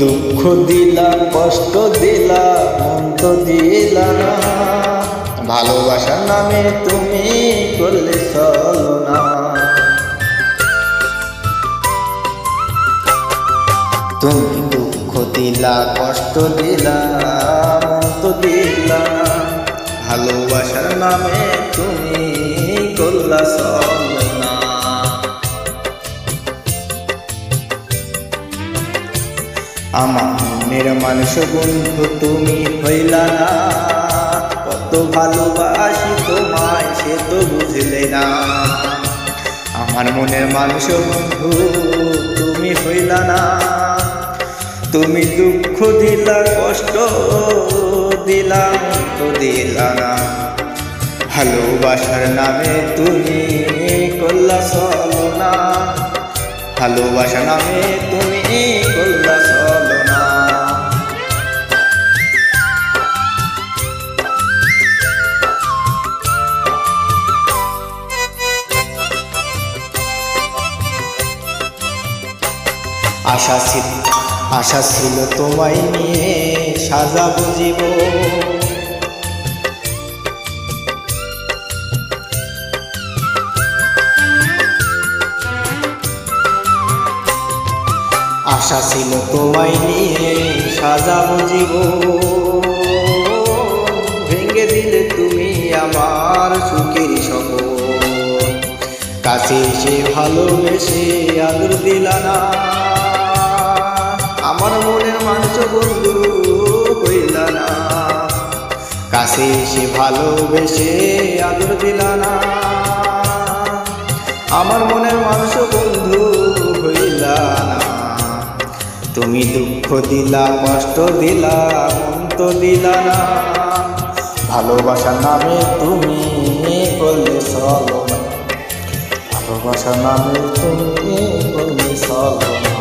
দুঃখ দিলা, কষ্ট দিলা, মন তো দিলা না। ভালোবাসার নামে তুমি করলে ছলনা। তুমি দুঃখ দিলা, কষ্ট দিলা, মন তো দিলা না। ভালোবাসার নামে তুমি করলা ছলনা। আমার মনের মানুষ বন্ধু তুমি হইলা না। কত ভালোবাসি তোমায় সে তো বুঝলে না। আমার মনের মানুষ বন্ধু তুমি হইলা না। তুমি দুঃখ দিলা, কষ্ট দিলা, তো দিলা না। ভালোবাসার নামে তুমি করলা ছলনা। ভালোবাসার নামে তুমি করলা ছলনা। আশা ছিল তোমায় নিয়ে সাজাবো জীবন। আশা ছিল তোমায় নিয়ে সাজাবো জীবন। ভেঙে দিলে তুমি আমার সুখের সপন। কাছে এসে ভালোবেসে আদর দিলা না। আমার মনের মানুষ বন্ধু হইলা না। কাছে এসে ভালোবেসে আদর দিলা না। আমার মনের মানুষ বন্ধু হইলা না। তুমি দুঃখ দিলা, কষ্ট দিলা, মন তো দিলা না। ভালোবাসার নামে তুমি করলে ছলনা। ভালোবাসার নামে তুমি করলে ছলনা।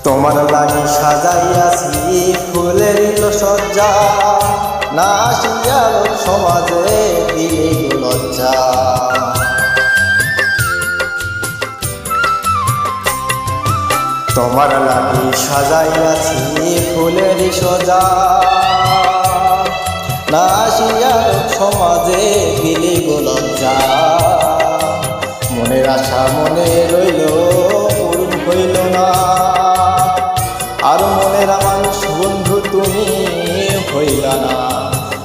তোমার লাগি সাজাইয়াছি ফুলের সজ্জা। না আসিয়াল সমাজে দিলে লজ্জা। তোমার লাগি সাজাইয়াছি ফুলের সজ্জা। না আসিয়াল সমাজে দিলে লজ্জা। মনের আশা মনে রইল, পূরণ হইল না। আর মনের মানুষ বন্ধু তুমি হইলা না।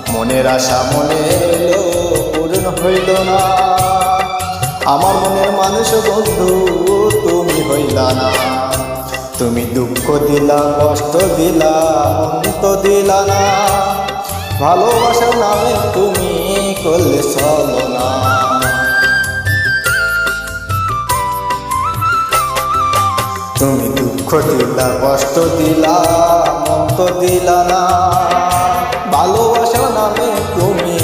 মনের আশা মনে রইল, পূরণ হইল না। আমার মনের মানুষ বন্ধু তুমি হইলা না। তুমি দুঃখ দিলা, কষ্ট দিলা, মন তো দিলা না। ভালোবাসার নামে তুমি করলে ছলনা। তুমি দুঃখ দিলা, কষ্ট দিলা, মন তো দিলা না। ভালোবাসার নামে তুমি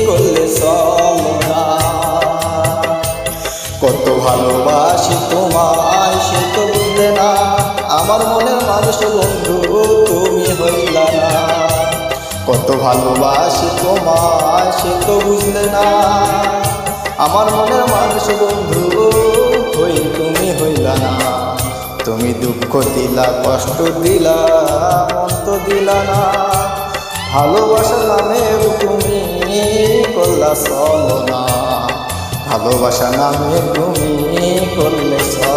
করলে ছলনা। কত ভালোবাসি তোমায় সে তো বুঝলে না। আমার মনের মানুষ বন্ধু তুমি হইলা না। কত ভালোবাসি তোমায় সে তো বুঝলে না। আমার মনের মানুষ বন্ধু হই তুমি হইলা না। তুমি দুঃখ দিলা, কষ্ট দিলা, মন তো দিলা না। ভালোবাসার নামে তুমি করলা ছলনা। ভালোবাসার নামে তুমি করলে ছলনা।